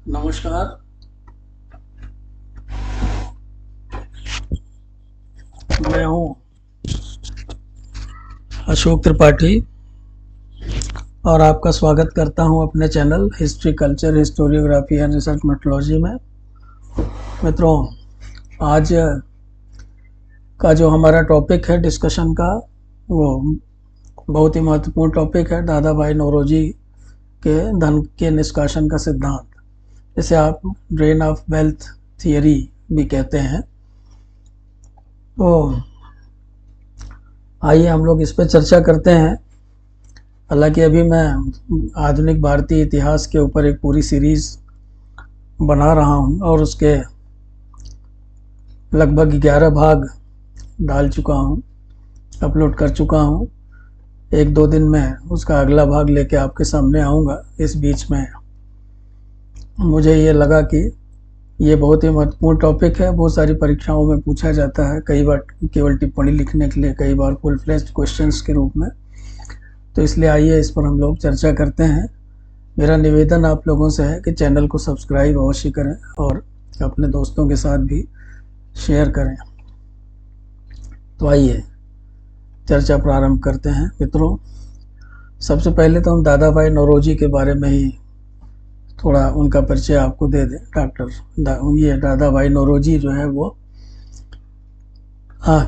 नमस्कार। मैं हूँ अशोक त्रिपाठी और आपका स्वागत करता हूँ अपने channel history culture historiography and research methodology में। मित्रों, आज का जो हमारा टॉपिक है डिस्कशन का, वो बहुत ही महत्वपूर्ण टॉपिक है, दादा भाई नौरोजी के धन के निष्कासन का सिद्धांत, जिसे आप ड्रेन ऑफ वेल्थ थियरी भी कहते हैं। तो आइए हम लोग इस पर चर्चा करते हैं। हालांकि अभी मैं आधुनिक भारतीय इतिहास के ऊपर एक पूरी सीरीज बना रहा हूं और उसके लगभग 11 भाग डाल चुका हूं, अपलोड कर चुका हूं। एक दो दिन में उसका अगला भाग लेके आपके सामने आऊँगा। इस बीच में मुझे ये लगा कि ये बहुत ही महत्वपूर्ण टॉपिक है, बहुत सारी परीक्षाओं में पूछा जाता है, कई बार केवल टिप्पणी लिखने के लिए, कई बार फुल फ्लेज्ड क्वेश्चंस के रूप में। तो इसलिए आइए इस पर हम लोग चर्चा करते हैं। मेरा निवेदन आप लोगों से है कि चैनल को सब्सक्राइब अवश्य करें और अपने दोस्तों के साथ भी शेयर करें। तो आइए चर्चा प्रारंभ करते हैं। मित्रों, सबसे पहले तो हम दादा भाई नौरोजी के बारे में ही थोड़ा उनका परिचय आपको दे दें। ये दादा भाई नौरोजी जो है वो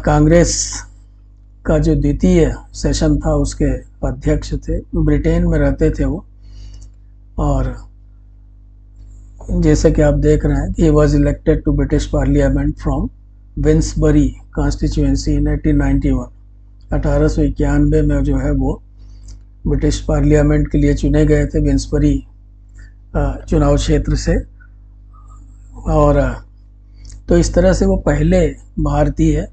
कांग्रेस का जो द्वितीय सेशन था उसके अध्यक्ष थे। ब्रिटेन में रहते थे वो, और जैसे कि आप देख रहे हैं, he was elected to British parliament from Finsbury constituency in 1891। 1891 में जो है वो ब्रिटिश पार्लियामेंट के लिए चुने गए थे, विंसबरी चुनाव क्षेत्र से। और तो इस तरह से वो पहले भारतीय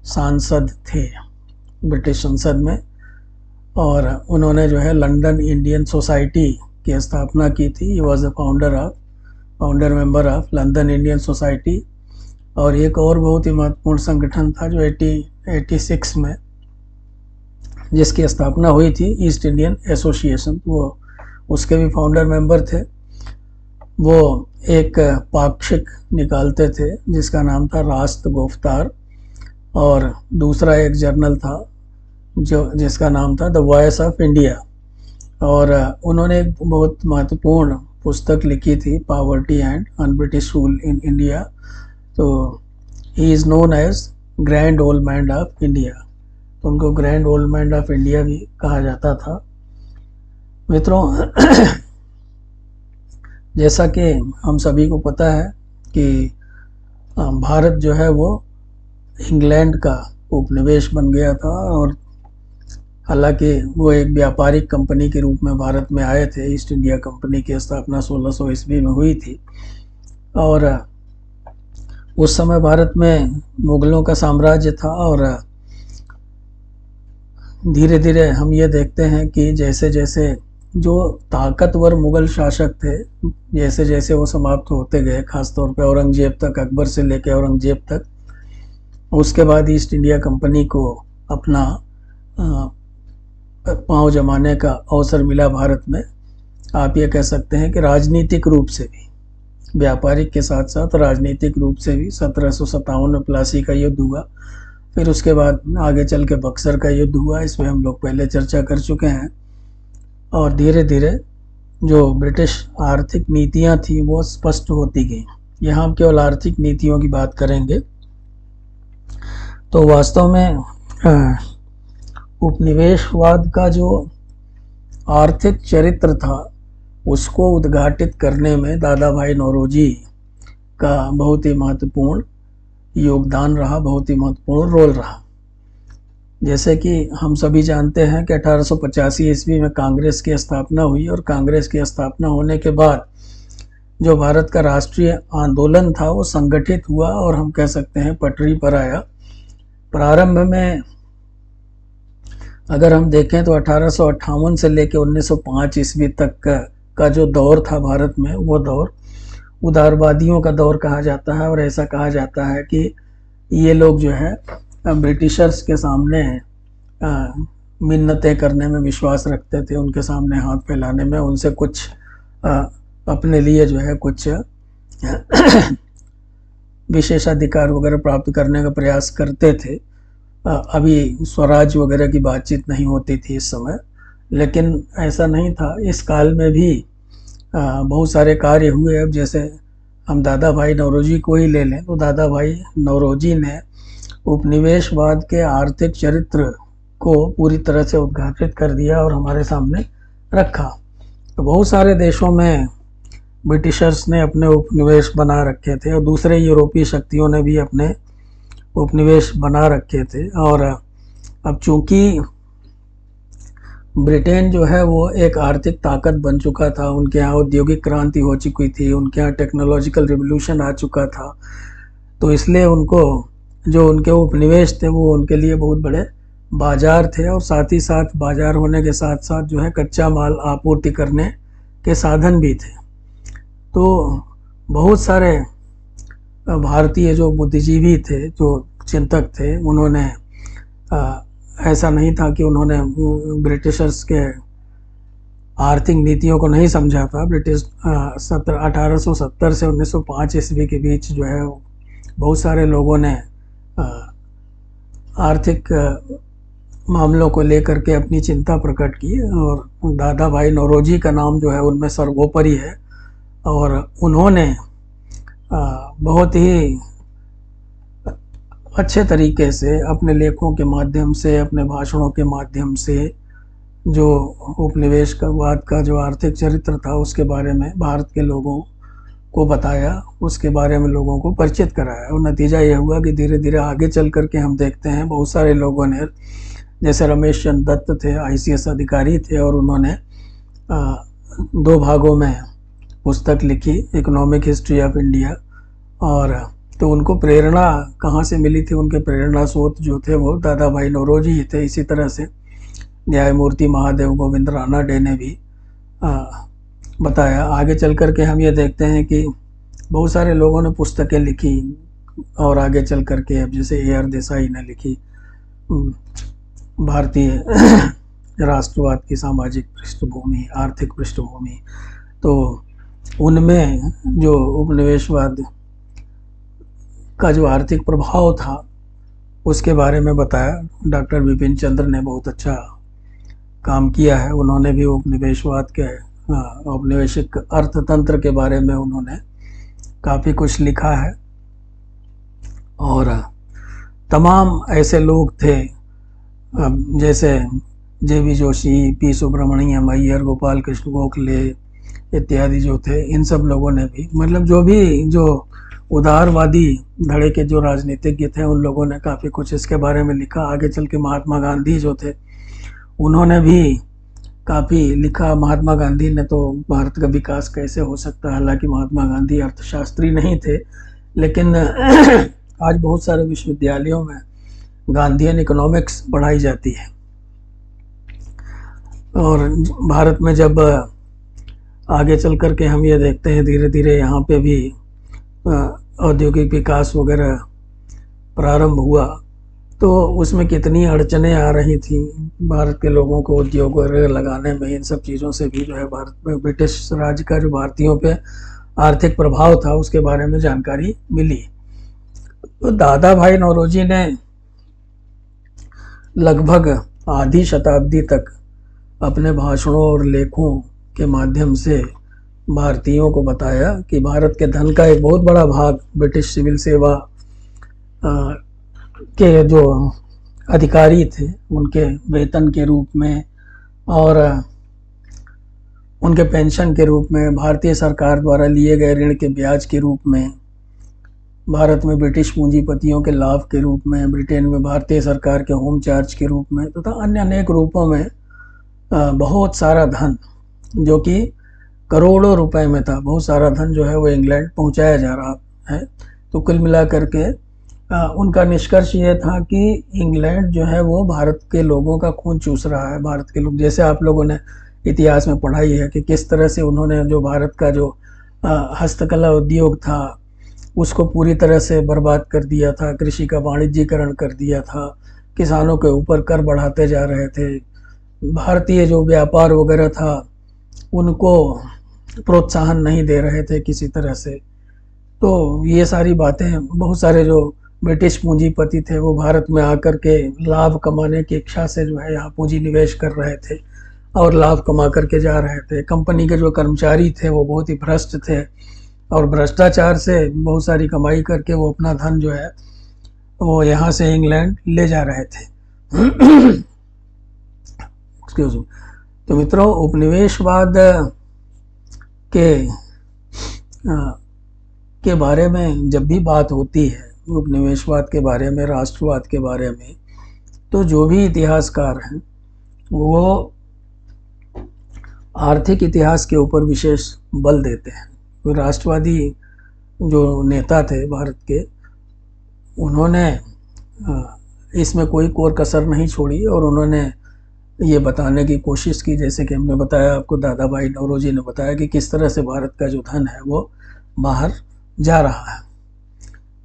सांसद थे ब्रिटिश संसद में, और उन्होंने जो है लंदन इंडियन सोसाइटी की स्थापना की थी। He was a founder member of London Indian society. और एक और बहुत ही महत्वपूर्ण संगठन था जो 1886 में जिसकी स्थापना हुई थी, ईस्ट इंडियन एसोसिएशन, वो उसके भी फाउंडर मेंबर थे। वो एक पाक्षिक निकालते थे जिसका नाम था रास्त गोफ्तार, और दूसरा एक जर्नल था जिसका नाम था द वॉइस ऑफ इंडिया। और उन्होंने एक बहुत महत्वपूर्ण पुस्तक लिखी थी, poverty and un British rule in India. तो he is known as grand old man of India. तो उनको grand old man of India भी कहा जाता था। मित्रों, जैसा कि हम सभी को पता है कि भारत जो है वो इंग्लैंड का उपनिवेश बन गया था, और हालांकि वो एक व्यापारिक कंपनी के रूप में भारत में आए थे। ईस्ट इंडिया कंपनी की स्थापना 1600 ईस्वी में हुई थी, और उस समय भारत में मुगलों का साम्राज्य था। और धीरे धीरे हम ये देखते हैं कि जैसे जैसे जो ताकतवर मुगल शासक थे, जैसे जैसे वो समाप्त होते गए, खासतौर पे औरंगजेब तक, अकबर से लेकर औरंगजेब तक, उसके बाद ईस्ट इंडिया कंपनी को अपना पांव जमाने का अवसर मिला भारत में। आप ये कह सकते हैं कि राजनीतिक रूप से भी, व्यापारिक के साथ साथ राजनीतिक रूप से भी 1757 में प्लासी का युद्ध हुआ। फिर उसके बाद आगे चल के बक्सर का युद्ध हुआ, इसमें हम लोग पहले चर्चा कर चुके हैं। और धीरे धीरे जो ब्रिटिश आर्थिक नीतियां थी वो स्पष्ट होती गई। यहाँ हम केवल आर्थिक नीतियों की बात करेंगे। तो वास्तव में उपनिवेशवाद का जो आर्थिक चरित्र था उसको उद्घाटित करने में दादा भाई नौरोजी का बहुत ही महत्वपूर्ण योगदान रहा, बहुत ही महत्वपूर्ण रोल रहा। जैसे कि हम सभी जानते हैं कि 1885 ईस्वी में कांग्रेस की स्थापना हुई, और कांग्रेस की स्थापना होने के बाद जो भारत का राष्ट्रीय आंदोलन था वो संगठित हुआ, और हम कह सकते हैं पटरी पर आया। प्रारंभ में अगर हम देखें तो 1858 से लेकर 1905 ईस्वी तक का जो दौर था भारत में, वो दौर उदारवादियों का दौर कहा जाता है। और ऐसा कहा जाता है कि ये लोग जो है ब्रिटिशर्स के सामने मिन्नतें करने में विश्वास रखते थे, उनके सामने हाथ फैलाने में, उनसे कुछ अपने लिए जो है कुछ विशेषाधिकार वगैरह प्राप्त करने का प्रयास करते थे। अभी स्वराज वगैरह की बातचीत नहीं होती थी इस समय, लेकिन ऐसा नहीं था। इस काल में भी बहुत सारे कार्य हुए। अब जैसे हम दादा भाई नौरोजी को ही ले लें तो दादा भाई नौरोजी ने उपनिवेशवाद के आर्थिक चरित्र को पूरी तरह से उद्घाटित कर दिया और हमारे सामने रखा। तो बहुत सारे देशों में ब्रिटिशर्स ने अपने उपनिवेश बना रखे थे और दूसरे यूरोपीय शक्तियों ने भी अपने उपनिवेश बना रखे थे। और अब चूंकि ब्रिटेन जो है वो एक आर्थिक ताकत बन चुका था, उनके यहाँ औद्योगिक क्रांति हो चुकी थी, उनके यहाँ टेक्नोलॉजिकल रिवोल्यूशन आ चुका था, तो इसलिए उनको जो उनके उपनिवेश थे वो उनके लिए बहुत बड़े बाजार थे। और साथ ही साथ बाजार होने के साथ साथ जो है कच्चा माल आपूर्ति करने के साधन भी थे। तो बहुत सारे भारतीय जो बुद्धिजीवी थे, जो चिंतक थे, उन्होंने ऐसा नहीं था कि उन्होंने ब्रिटिशर्स के आर्थिक नीतियों को नहीं समझा था। ब्रिटिश 1870 से 1905 ईस्वी के बीच जो है बहुत सारे लोगों ने आर्थिक मामलों को लेकर के अपनी चिंता प्रकट की और दादा भाई नौरोजी का नाम जो है उनमें सर्वोपरि है। और उन्होंने बहुत ही अच्छे तरीके से अपने लेखों के माध्यम से, अपने भाषणों के माध्यम से जो उपनिवेशवाद का जो आर्थिक चरित्र था उसके बारे में भारत के लोगों को बताया, उसके बारे में लोगों को परिचित कराया। और नतीजा ये हुआ कि धीरे धीरे आगे चल करके हम देखते हैं बहुत सारे लोगों ने, जैसे रमेश चंद्र दत्त थे, ICS अधिकारी थे, और उन्होंने 2 भागों में पुस्तक लिखी, इकोनॉमिक हिस्ट्री ऑफ इंडिया। और तो उनको प्रेरणा कहाँ से मिली थी? उनके प्रेरणा स्रोत जो थे वो दादा भाई नौरोजी ही थे। इसी तरह से न्यायमूर्ति महादेव गोविंद रानडे ने भी बताया। आगे चल कर के हम ये देखते हैं कि बहुत सारे लोगों ने पुस्तकें लिखी और आगे चल कर के अब जैसे AR देसाई ने लिखी भारतीय राष्ट्रवाद की सामाजिक पृष्ठभूमि, आर्थिक पृष्ठभूमि, तो उनमें जो उपनिवेशवाद का जो आर्थिक प्रभाव था उसके बारे में बताया। डॉक्टर विपिन चंद्र ने बहुत अच्छा काम किया है। उन्होंने भी उपनिवेशवाद के औपनिवेशिक अर्थतंत्र के बारे में उन्होंने काफ़ी कुछ लिखा है। और तमाम ऐसे लोग थे जैसे JB जोशी, P सुब्रमण्यम अय्यर, गोपाल कृष्ण गोखले इत्यादि जो थे, इन सब लोगों ने भी, मतलब जो उदारवादी धड़े के जो राजनीतिज्ञ थे उन लोगों ने काफ़ी कुछ इसके बारे में लिखा। आगे चल के महात्मा गांधी जो थे उन्होंने भी काफ़ी लिखा। महात्मा गांधी ने तो भारत का विकास कैसे हो सकता है, हालांकि महात्मा गांधी अर्थशास्त्री नहीं थे, लेकिन आज बहुत सारे विश्वविद्यालयों में गांधीयन इकोनॉमिक्स पढ़ाई जाती है। और भारत में जब आगे चल कर के हम ये देखते हैं धीरे धीरे यहाँ पे भी औद्योगिक विकास वगैरह प्रारंभ हुआ, तो उसमें कितनी अड़चनें आ रही थी भारत के लोगों को उद्योग वगैरह लगाने में। इन सब चीज़ों से भी जो है भारत में ब्रिटिश राज का जो भारतीयों पे आर्थिक प्रभाव था उसके बारे में जानकारी मिली। तो दादा भाई नौरोजी ने लगभग आधी शताब्दी तक अपने भाषणों और लेखों के माध्यम से भारतीयों को बताया कि भारत के धन का एक बहुत बड़ा भाग ब्रिटिश सिविल सेवा के जो अधिकारी थे उनके वेतन के रूप में और उनके पेंशन के रूप में, भारतीय सरकार द्वारा लिए गए ऋण के ब्याज के रूप में, भारत में ब्रिटिश पूंजीपतियों के लाभ के रूप में, ब्रिटेन में भारतीय सरकार के होम चार्ज के रूप में, तथा अन्य अनेक रूपों में बहुत सारा धन जो कि करोड़ों रुपए में था, बहुत सारा धन जो है वो इंग्लैंड पहुंचाया जा रहा है। तो कुल मिला करके उनका निष्कर्ष ये था कि इंग्लैंड जो है वो भारत के लोगों का खून चूस रहा है। भारत के लोग, जैसे आप लोगों ने इतिहास में पढ़ाई है कि किस तरह से उन्होंने जो भारत का जो हस्तकला उद्योग था उसको पूरी तरह से बर्बाद कर दिया था, कृषि का वाणिज्यीकरण कर दिया था, किसानों के ऊपर कर बढ़ाते जा रहे थे, भारतीय जो व्यापार वगैरह था उनको प्रोत्साहन नहीं दे रहे थे किसी तरह से। तो ये सारी बातें, बहुत सारे जो ब्रिटिश पूंजीपति थे वो भारत में आकर के लाभ कमाने की इच्छा से जो है यहाँ पूंजी निवेश कर रहे थे और लाभ कमा करके जा रहे थे। कंपनी के जो कर्मचारी थे वो बहुत ही भ्रष्ट थे और भ्रष्टाचार से बहुत सारी कमाई करके वो अपना धन जो है वो यहाँ से इंग्लैंड ले जा रहे थे। Excuse me. तो मित्रों, उपनिवेशवाद के बारे में जब भी बात होती है, उपनिवेशवाद के बारे में, राष्ट्रवाद के बारे में, तो जो भी इतिहासकार हैं वो आर्थिक इतिहास के ऊपर विशेष बल देते हैं। तो राष्ट्रवादी जो नेता थे भारत के, उन्होंने इसमें कोई कोर कसर नहीं छोड़ी और उन्होंने ये बताने की कोशिश की, जैसे कि हमने बताया आपको, दादा भाई नौरोजी ने बताया कि किस तरह से भारत का जो धन है वो बाहर जा रहा है।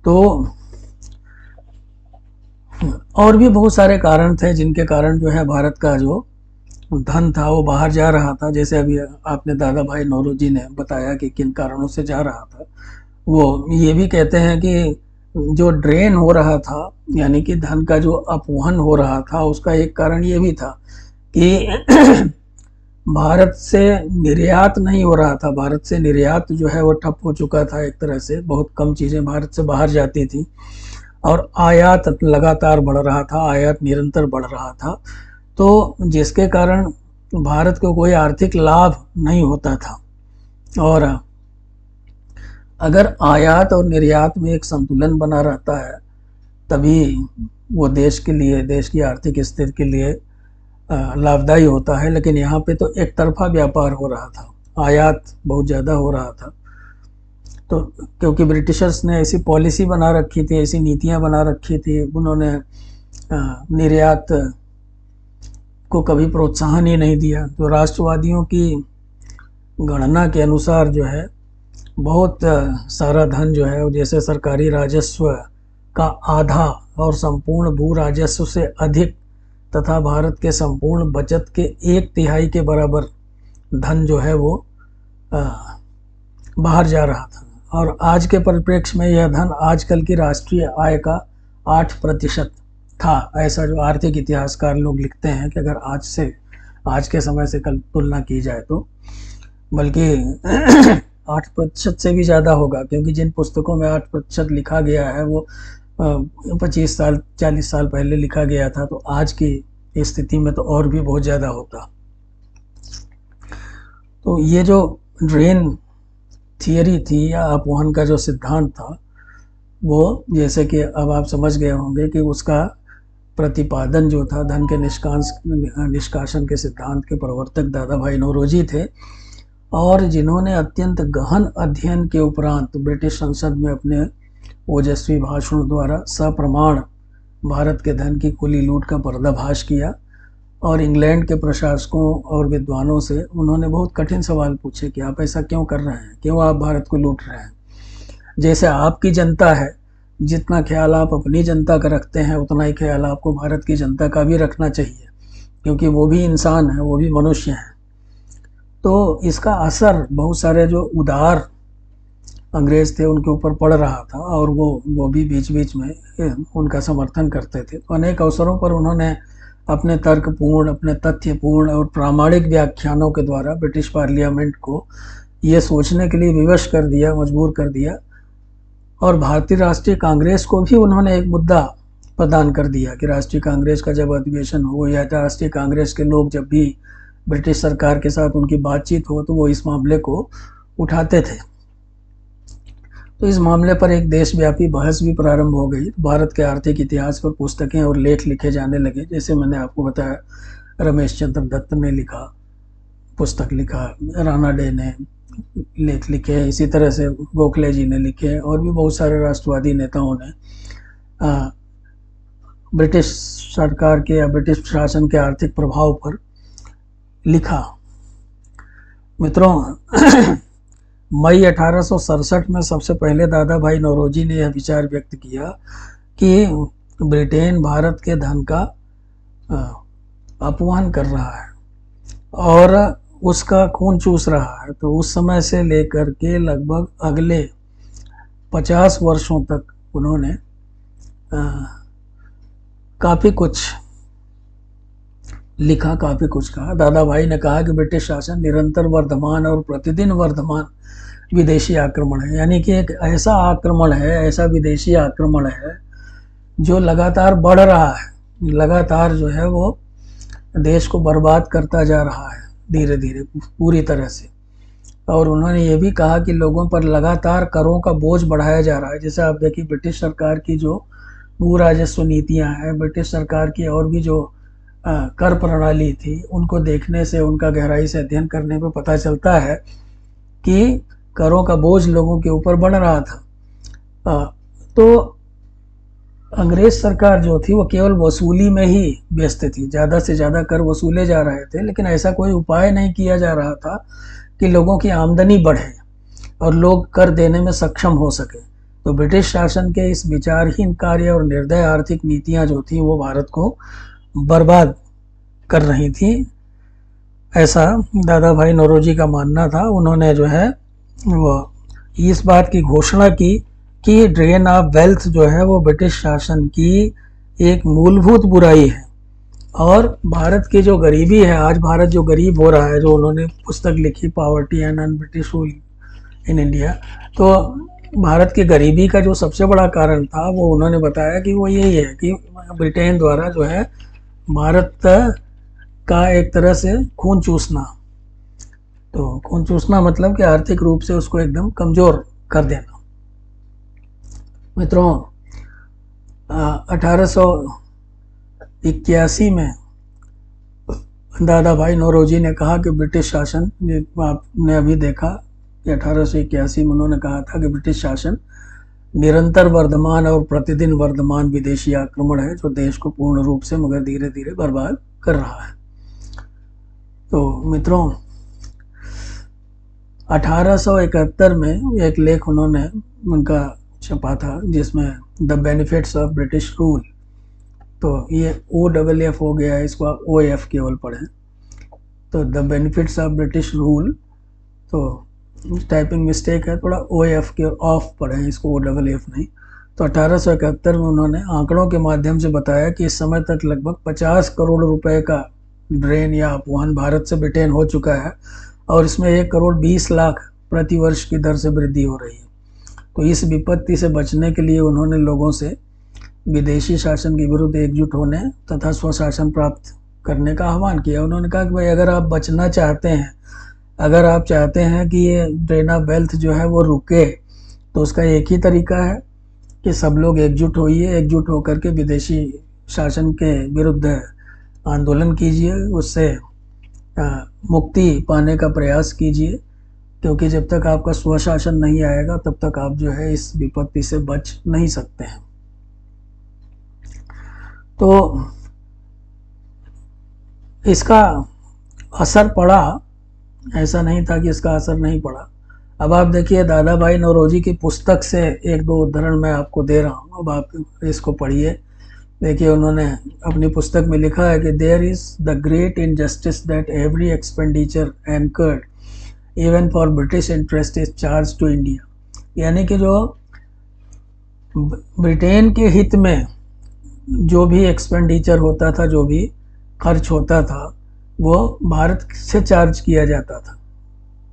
तो और भी बहुत सारे कारण थे जिनके कारण जो है भारत का जो धन था वो बाहर जा रहा था। जैसे अभी आपने दादा भाई नौरोजी ने बताया कि किन कारणों से जा रहा था। वो ये भी कहते हैं कि जो ड्रेन हो रहा था, यानी कि धन का जो अपवहन हो रहा था, उसका एक कारण ये भी था कि भारत से निर्यात नहीं हो रहा था। भारत से निर्यात जो है वो ठप हो चुका था एक तरह से, बहुत कम चीज़ें भारत से बाहर जाती थी और आयात लगातार बढ़ रहा था, आयात निरंतर बढ़ रहा था। तो जिसके कारण भारत को कोई आर्थिक लाभ नहीं होता था। और अगर आयात और निर्यात में एक संतुलन बना रहता है तभी वो देश के लिए, देश की आर्थिक स्थिति के लिए लाभदायी होता है। लेकिन यहाँ पे तो एक तरफा व्यापार हो रहा था, आयात बहुत ज़्यादा हो रहा था। तो क्योंकि ब्रिटिशर्स ने ऐसी पॉलिसी बना रखी थी, ऐसी नीतियाँ बना रखी थी, उन्होंने निर्यात को कभी प्रोत्साहन ही नहीं दिया। तो राष्ट्रवादियों की गणना के अनुसार जो है बहुत सारा धन जो है, जैसे सरकारी राजस्व का आधा और संपूर्ण भू राजस्व से अधिक तथा भारत के संपूर्ण बचत के 1/3 के बराबर धन जो है वो बाहर जा रहा था। और आज के परिप्रेक्ष्य में यह धन आजकल की राष्ट्रीय आय का 8% था। ऐसा जो आर्थिक इतिहासकार लोग लिखते हैं कि अगर आज के समय से कल तुलना की जाए तो, बल्कि 8% से भी ज़्यादा होगा, क्योंकि जिन पुस्तकों में 8% लिखा गया है वो 25 साल 40 साल पहले लिखा गया था। तो आज की स्थिति में तो और भी बहुत ज़्यादा होता। तो ये जो ड्रेन थियरी थी या अपवहन का जो सिद्धांत था, वो जैसे कि अब आप समझ गए होंगे कि उसका प्रतिपादन जो था, धन के निष्कासन के सिद्धांत के प्रवर्तक दादा भाई नौरोजी थे, और जिन्होंने अत्यंत गहन अध्ययन के उपरांत ब्रिटिश संसद में अपने ओजस्वी भाषणों द्वारा सप्रमाण भारत के धन की खुली लूट का पर्दाफाश किया। और इंग्लैंड के प्रशासकों और विद्वानों से उन्होंने बहुत कठिन सवाल पूछे कि आप ऐसा क्यों कर रहे हैं, क्यों आप भारत को लूट रहे हैं। जैसे आपकी जनता है, जितना ख्याल आप अपनी जनता का रखते हैं उतना ही ख्याल आपको भारत की जनता का भी रखना चाहिए, क्योंकि वो भी इंसान है, वो भी मनुष्य हैं। तो इसका असर बहुत सारे जो उदार अंग्रेज थे उनके ऊपर पड़ रहा था, और वो भी बीच बीच में उनका समर्थन करते थे। तो अनेक अवसरों पर उन्होंने अपने तर्कपूर्ण, अपने तथ्यपूर्ण और प्रामाणिक व्याख्यानों के द्वारा ब्रिटिश पार्लियामेंट को ये सोचने के लिए विवश कर दिया, मजबूर कर दिया। और भारतीय राष्ट्रीय कांग्रेस को भी उन्होंने एक मुद्दा प्रदान कर दिया कि राष्ट्रीय कांग्रेस का जब अधिवेशन हो या राष्ट्रीय कांग्रेस के लोग जब भी ब्रिटिश सरकार के साथ उनकी बातचीत हो तो वो इस मामले को उठाते थे। तो इस मामले पर एक देशव्यापी बहस भी प्रारंभ हो गई। भारत के आर्थिक इतिहास पर पुस्तकें और लेख लिखे जाने लगे। जैसे मैंने आपको बताया, रमेश चंद्र दत्त ने लिखा, पुस्तक लिखा, राणा डे ने लेख लिखे, इसी तरह से गोखले जी ने लिखे, और भी बहुत सारे राष्ट्रवादी नेताओं ने ब्रिटिश सरकार के या ब्रिटिश प्रशासन के आर्थिक प्रभाव पर लिखा। मित्रों, मई 1867 में सबसे पहले दादा भाई नौरोजी ने यह विचार व्यक्त किया कि ब्रिटेन भारत के धन का अपमान कर रहा है, और उसका खून चूस रहा है। तो उस समय से लेकर के लगभग अगले 50 वर्षों तक उन्होंने काफ़ी कुछ लिखा, काफ़ी कुछ कहा। दादा भाई ने कहा कि ब्रिटिश शासन निरंतर वर्धमान और प्रतिदिन वर्धमान विदेशी आक्रमण है, यानी कि एक ऐसा आक्रमण है, ऐसा विदेशी आक्रमण है जो लगातार बढ़ रहा है, लगातार जो है वो देश को बर्बाद करता जा रहा है धीरे धीरे पूरी तरह से। और उन्होंने ये भी कहा कि लोगों पर लगातार करों का बोझ बढ़ाया जा रहा है। जैसे आप देखिए ब्रिटिश सरकार की जो भू राजस्व नीतियाँ हैं, ब्रिटिश सरकार की और भी जो कर प्रणाली थी, उनको देखने से, उनका गहराई से अध्ययन करने पे पता चलता है कि करों का बोझ लोगों के ऊपर बढ़ रहा था। तो अंग्रेज सरकार जो थी वो केवल वसूली में ही व्यस्त थी, ज़्यादा से ज़्यादा कर वसूले जा रहे थे, लेकिन ऐसा कोई उपाय नहीं किया जा रहा था कि लोगों की आमदनी बढ़े और लोग कर देने में सक्षम हो सके। तो ब्रिटिश शासन के इस विचारहीन कार्य और निर्दय आर्थिक नीतियाँ जो थी वो भारत को बर्बाद कर रही थी, ऐसा दादा भाई नौरोजी का मानना था। उन्होंने जो है वो इस बात की घोषणा की कि ड्रेन ऑफ वेल्थ जो है वो ब्रिटिश शासन की एक मूलभूत बुराई है और भारत की जो गरीबी है, आज भारत जो गरीब हो रहा है, जो उन्होंने पुस्तक लिखी poverty and un British rule in India, तो भारत की गरीबी का जो सबसे बड़ा कारण था वो उन्होंने बताया कि वो यही है कि ब्रिटेन द्वारा जो है भारत का एक तरह से खून चूसना। तो खून चूसना मतलब कि आर्थिक रूप से उसको एकदम कमज़ोर कर देना। मित्रों, 1881 में दादा भाई नौरोजी ने कहा कि ब्रिटिश शासन, आपने अभी देखा कि 1881 में उन्होंने कहा था कि ब्रिटिश शासन निरंतर वर्धमान और प्रतिदिन वर्धमान विदेशी आक्रमण है जो देश को पूर्ण रूप से मगर धीरे धीरे बर्बाद कर रहा है। तो मित्रों, 1871 में एक लेख उन्होंने उनका छपा था जिसमें the benefits of British rule, तो ये OFF हो गया है, इसको आप OF केवल पढ़ें। तो the benefits of British rule, तो टाइपिंग मिस्टेक है, थोड़ा OF के ऑफ पढ़ें, इसको OFF नहीं। तो 1871 में उन्होंने आंकड़ों के माध्यम से बताया कि इस समय तक लगभग 50 करोड़ रुपए का ड्रेन या अपवहन भारत से ब्रिटेन हो चुका है और इसमें 1 करोड़ 20 लाख प्रति वर्ष की दर से वृद्धि हो रही है। तो इस विपत्ति से बचने के लिए उन्होंने लोगों से विदेशी शासन के विरुद्ध एकजुट होने तथा स्वशासन प्राप्त करने का आह्वान किया। उन्होंने कहा कि भाई अगर आप बचना चाहते हैं, अगर आप चाहते हैं कि ये ड्रेन ऑफ वेल्थ जो है वो रुके, तो उसका एक ही तरीका है कि सब लोग एकजुट होइए, एकजुट होकर के विदेशी शासन के विरुद्ध आंदोलन कीजिए, उससे मुक्ति पाने का प्रयास कीजिए, क्योंकि जब तक आपका स्वशासन नहीं आएगा तब तक आप जो है इस विपत्ति से बच नहीं सकते हैं। तो इसका असर पड़ा, ऐसा नहीं था कि इसका असर नहीं पड़ा। अब आप देखिए दादा भाई नौरोजी की पुस्तक से एक दो उदाहरण मैं आपको दे रहा हूँ, अब आप इसको पढ़िए। देखिए उन्होंने अपनी पुस्तक में लिखा है कि there is the great injustice that every expenditure incurred even for British interest is charge to India, यानी कि जो ब्रिटेन के हित में जो भी एक्सपेंडिचर होता था, जो भी खर्च होता था, वो भारत से चार्ज किया जाता था,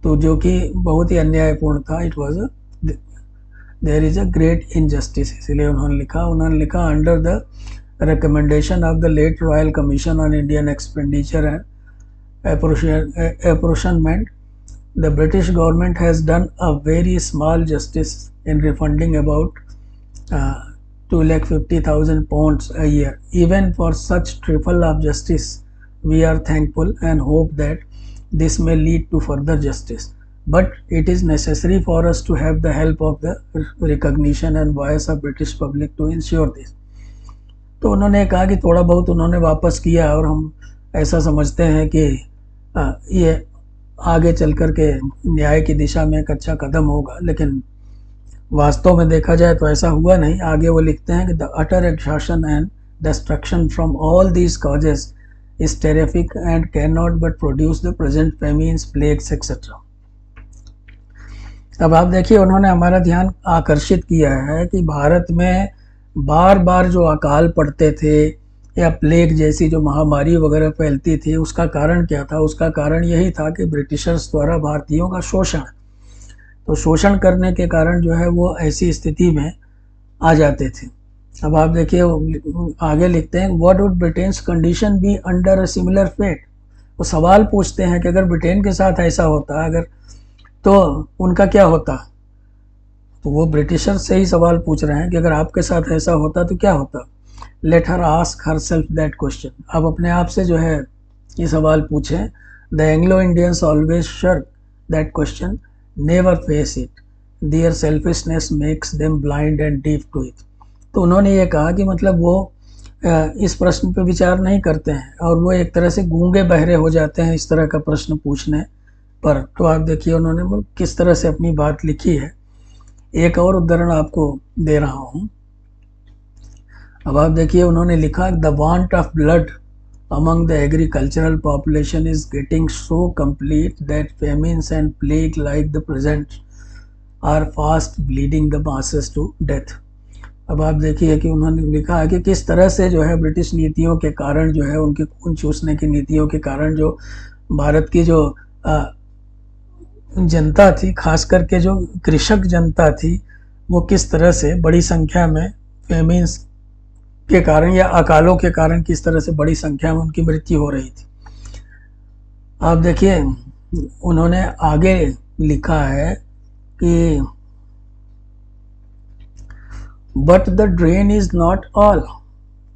तो जो कि बहुत ही अन्यायपूर्ण था। It was there is a great injustice, इसलिए उन्होंने लिखा under the recommendation of the late royal commission on Indian expenditure and apportionment, the British government has done a very small justice in refunding about 250,000 pounds a year. Even for such trifle of justice, we are thankful and hope that this may lead to further justice. But it is necessary for us to have the help of the recognition and voice of British public to ensure this. तो उन्होंने कहा कि थोड़ा बहुत उन्होंने वापस किया और हम ऐसा समझते हैं कि ये आगे चल कर के न्याय की दिशा में एक अच्छा कदम होगा, लेकिन वास्तव में देखा जाए तो ऐसा हुआ नहीं। आगे वो लिखते हैं कि the utter exhaustion and destruction from all these causes is terrific and cannot but produce the present famines, plagues, etc. अब आप देखिए उन्होंने हमारा ध्यान आकर्षित किया है कि भारत में बार बार जो अकाल पड़ते थे या प्लेग जैसी जो महामारी वगैरह फैलती थी, उसका कारण क्या था? उसका कारण यही था कि ब्रिटिशर्स द्वारा भारतीयों का शोषण, तो शोषण करने के कारण जो है वो ऐसी स्थिति में आ जाते थे। अब आप देखिए आगे लिखते हैं, what would Britain's condition be under a similar fate. वो सवाल पूछते हैं कि अगर ब्रिटेन के साथ ऐसा होता, अगर तो उनका क्या होता। तो वो ब्रिटिशर से ही सवाल पूछ रहे हैं कि अगर आपके साथ ऐसा होता तो क्या होता। Let her ask herself that question. आप अपने आप से जो है ये सवाल पूछें। The Anglo Indians always shirk that question, never face it, their selfishness makes them blind and deaf to it. तो उन्होंने ये कहा कि मतलब वो इस प्रश्न पे विचार नहीं करते हैं और वो एक तरह से गूंगे बहरे हो जाते हैं इस तरह का प्रश्न पूछने पर। तो आप देखिए उन्होंने वो किस तरह से अपनी बात लिखी है। एक और उदाहरण आपको दे रहा हूँ। अब आप देखिए उन्होंने लिखा, the want of blood among the agricultural population is getting so complete that famines and plague like the present are fast bleeding the masses to death. अब आप देखिए कि उन्होंने लिखा है कि किस तरह से जो है ब्रिटिश नीतियों के कारण जो है, उनके खून चूसने की नीतियों के कारण जो भारत की जो जनता थी, खास करके जो कृषक जनता थी, वो किस तरह से बड़ी संख्या में फेमिन्स के कारण या अकालों के कारण किस तरह से बड़ी संख्या में उनकी मृत्यु हो रही थी। आप देखिए उन्होंने आगे लिखा है कि but the drain is not all.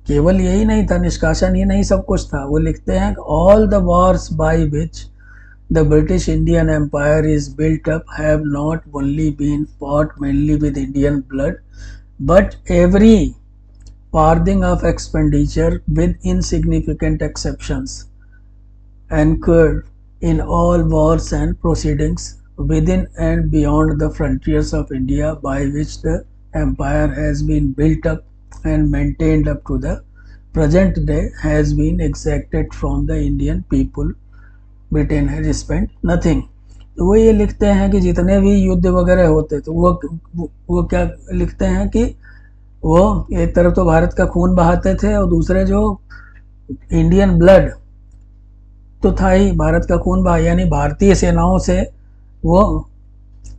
केवल यही नहीं था, निष्कासन ही नहीं सब कुछ था। वो लिखते हैं, all the Wars by which the British Indian Empire is built up have not only been fought mainly with Indian blood, but every farthing of expenditure, with insignificant exceptions, incurred in all wars and proceedings within and beyond the frontiers of India, by which the empire has been built up and maintained up to the present day, has been exacted from the Indian people. Britain है spent nothing. तो वो ये लिखते हैं कि जितने भी युद्ध वगैरह होते तो वो क्या लिखते हैं कि वो एक तरफ तो भारत का खून बहाते थे और दूसरे जो इंडियन ब्लड तो था ही, भारत का खून बहा, यानी भारतीय सेनाओं से वो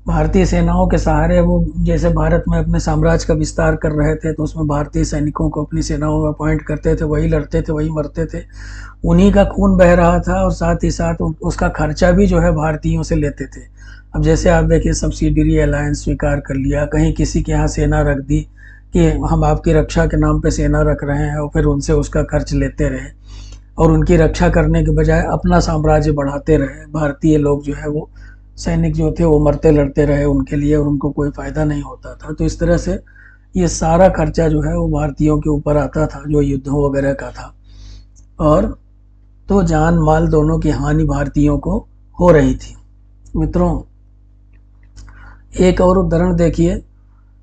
भारतीय सेनाओं के सहारे वो जैसे भारत में अपने साम्राज्य का विस्तार कर रहे थे, तो उसमें भारतीय सैनिकों को अपनी सेनाओं में अपॉइंट करते थे, वही लड़ते थे, वही मरते थे, उन्हीं का खून बह रहा था और साथ ही साथ उसका खर्चा भी जो है भारतीयों से लेते थे। अब जैसे आप देखिए सब्सिडरी अलायंस स्वीकार कर लिया, कहीं किसी के यहाँ सेना रख दी कि हम आपकी रक्षा के नाम पे सेना रख रहे हैं, और फिर उनसे उसका खर्च लेते रहे और उनकी रक्षा करने के बजाय अपना साम्राज्य बढ़ाते रहे। भारतीय लोग जो है वो सैनिक जो थे वो मरते लड़ते रहे उनके लिए और उनको कोई फ़ायदा नहीं होता था। तो इस तरह से ये सारा खर्चा जो है वो भारतीयों के ऊपर आता था जो युद्धों वगैरह का था, और तो जान माल दोनों की हानि भारतीयों को हो रही थी। मित्रों एक और उदाहरण देखिए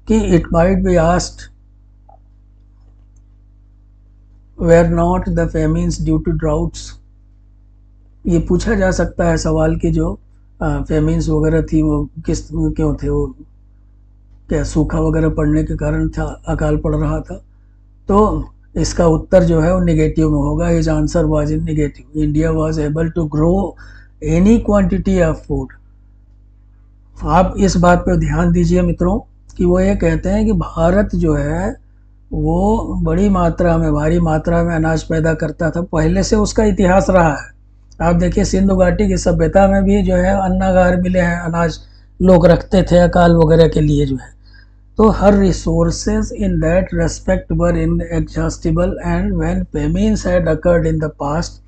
कि it might be asked, were not the famines due to droughts. ये पूछा जा सकता है सवाल कि जो फेमिन्स वगैरह थी वो किस क्यों थे, वो क्या सूखा वगैरह पड़ने के कारण था, अकाल पड़ रहा था। तो इसका उत्तर जो है वो निगेटिव में होगा। His answer was in negative. India was able to grow any quantity of food. आप इस बात पर ध्यान दीजिए मित्रों कि वो ये कहते हैं कि भारत जो है वो बड़ी मात्रा में, भारी मात्रा में अनाज पैदा करता था, पहले से उसका इतिहास रहा है। आप देखिए सिंधु घाटी की सभ्यता में भी जो है अन्नागार मिले हैं, अनाज लोग रखते थे अकाल वगैरह के लिए जो है। तो her resources in that respect were inexhaustible, and when famines had occurred in the past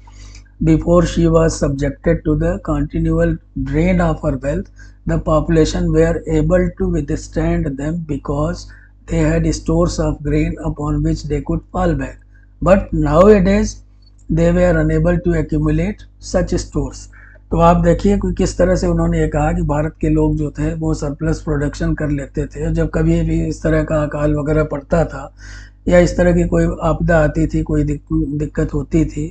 before she was subjected to the continual drain of her wealth, the population were able to withstand them because they had stores of grain upon which they could fall back, but nowadays they were unable to accumulate such stores. तो आप देखिए कि किस तरह से उन्होंने ये कहा कि भारत के लोग जो थे वो सरप्लस प्रोडक्शन कर लेते थे। जब कभी भी इस तरह का अकाल वगैरह पड़ता था या इस तरह की कोई आपदा आती थी, कोई दिक्कत होती थी,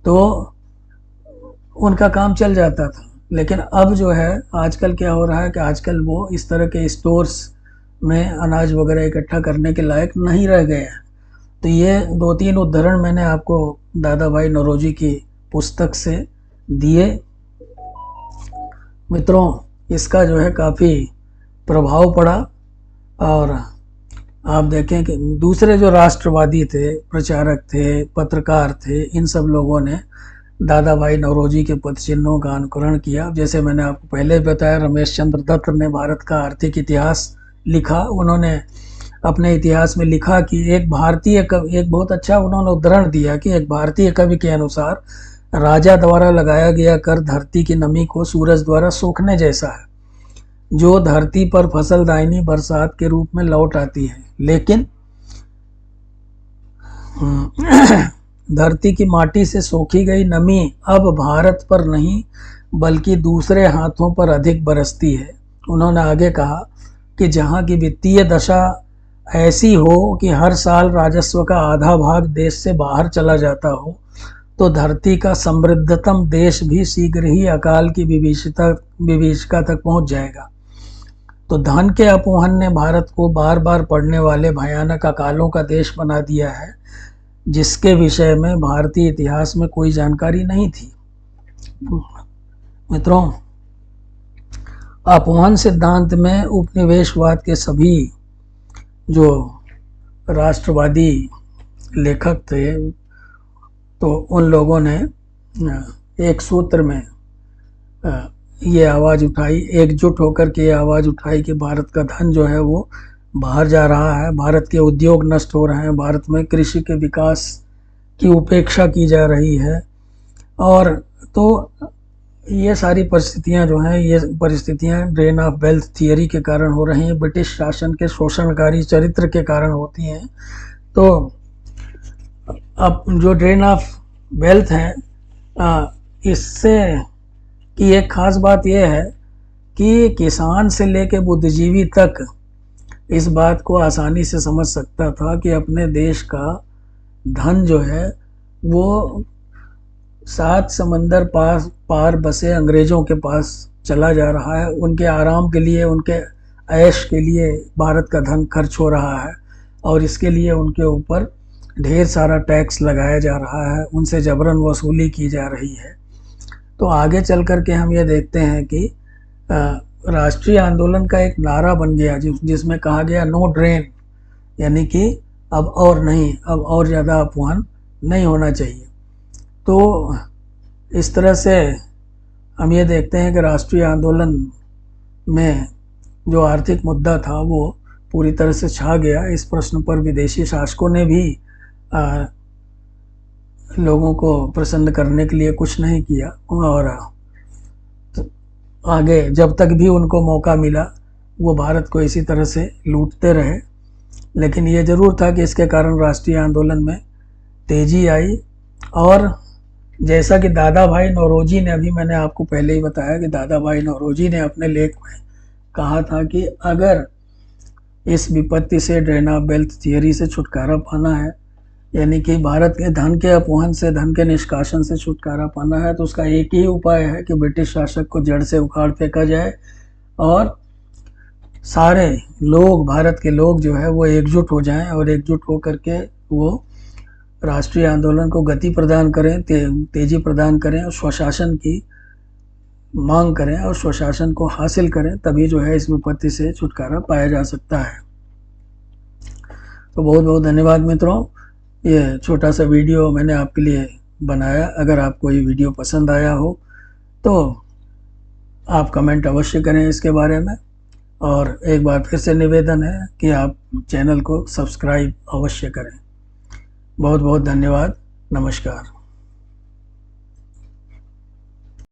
तो उनका काम चल जाता था। लेकिन अब जो है आजकल क्या हो रहा है कि आजकल वो इस तरह के स्टोर्स में अनाज वगैरह इकट्ठा करने के लायक नहीं रह गए हैं। तो ये 2-3 उदाहरण मैंने आपको दादा भाई नौरोजी की पुस्तक से दिए। मित्रों, इसका जो है काफ़ी प्रभाव पड़ा। और आप देखें कि दूसरे जो राष्ट्रवादी थे, प्रचारक थे, पत्रकार थे, इन सब लोगों ने दादा भाई नौरोजी के पदचिन्हों का अनुकरण किया। जैसे मैंने आपको पहले बताया, रमेश चंद्र दत्त ने भारत का आर्थिक इतिहास लिखा। उन्होंने अपने इतिहास में लिखा कि एक बहुत अच्छा उन्होंने उदाहरण दिया कि एक भारतीय कवि के अनुसार राजा द्वारा लगाया गया कर धरती की नमी को सूरज द्वारा सोखने जैसा है, जो धरती पर फसलदायिनी बरसात के रूप में लौट आती है, लेकिन धरती की माटी से सोखी गई नमी अब भारत पर नहीं बल्कि दूसरे हाथों पर अधिक बरसती है। उन्होंने आगे कहा कि जहां की वित्तीय दशा ऐसी हो कि हर साल राजस्व का आधा भाग देश से बाहर चला जाता हो, तो धरती का समृद्धतम देश भी शीघ्र ही अकाल की विभीषिका तक पहुंच जाएगा। तो धन के अपोहन ने भारत को बार बार पड़ने वाले भयानक अकालों का देश बना दिया है, जिसके विषय में भारतीय इतिहास में कोई जानकारी नहीं थी। मित्रों, अपोहन सिद्धांत में उपनिवेशवाद के सभी जो राष्ट्रवादी लेखक थे, तो उन लोगों ने एक सूत्र में ये आवाज़ उठाई, एकजुट होकर के ये आवाज़ उठाई कि भारत का धन जो है वो बाहर जा रहा है, भारत के उद्योग नष्ट हो रहे हैं, भारत में कृषि के विकास की उपेक्षा की जा रही है। और तो ये सारी परिस्थितियां जो हैं, ये परिस्थितियां ड्रेन ऑफ वेल्थ थियरी के कारण हो रही हैं, ब्रिटिश शासन के शोषणकारी चरित्र के कारण होती हैं। तो अब जो ड्रेन ऑफ वेल्थ है, इससे की एक ख़ास बात यह है कि किसान से लेकर बुद्धिजीवी तक इस बात को आसानी से समझ सकता था कि अपने देश का धन जो है वो 7 समंदर पार बसे अंग्रेज़ों के पास चला जा रहा है। उनके आराम के लिए, उनके ऐश के लिए भारत का धन खर्च हो रहा है, और इसके लिए उनके ऊपर ढेर सारा टैक्स लगाया जा रहा है, उनसे जबरन वसूली की जा रही है। तो आगे चल कर के हम ये देखते हैं कि राष्ट्रीय आंदोलन का एक नारा बन गया जिसमें कहा गया नो ड्रेन, यानी कि अब और नहीं, अब और ज़्यादा अपमान नहीं होना चाहिए। तो इस तरह से हम ये देखते हैं कि राष्ट्रीय आंदोलन में जो आर्थिक मुद्दा था वो पूरी तरह से छा गया। इस प्रश्न पर विदेशी शासकों ने भी लोगों को प्रसन्न करने के लिए कुछ नहीं किया, और आगे जब तक भी उनको मौका मिला वो भारत को इसी तरह से लूटते रहे। लेकिन ये ज़रूर था कि इसके कारण राष्ट्रीय आंदोलन में तेज़ी आई। और जैसा कि दादा भाई नौरोजी ने, अभी मैंने आपको पहले ही बताया कि दादा भाई नौरोजी ने अपने लेख में कहा था कि अगर इस विपत्ति से ड्रेन ऑफ वेल्थ थियरी से छुटकारा पाना है, यानी कि भारत के धन के अपहन से, धन के निष्कासन से छुटकारा पाना है, तो उसका एक ही उपाय है कि ब्रिटिश शासक को जड़ से उखाड़ फेंका जाए और सारे लोग, भारत के लोग जो है वो एकजुट हो जाएं, और एकजुट हो करके वो राष्ट्रीय आंदोलन को गति प्रदान करें, तेजी प्रदान करें, और स्वशासन की मांग करें और स्वशासन को हासिल करें। तभी जो है इस विपत्ति से छुटकारा पाया जा सकता है। तो बहुत बहुत धन्यवाद मित्रों। ये छोटा सा वीडियो मैंने आपके लिए बनाया। अगर आपको ये वीडियो पसंद आया हो तो आप कमेंट अवश्य करें इसके बारे में, और एक बार फिर से निवेदन है कि आप चैनल को सब्सक्राइब अवश्य करें। बहुत बहुत धन्यवाद। नमस्कार।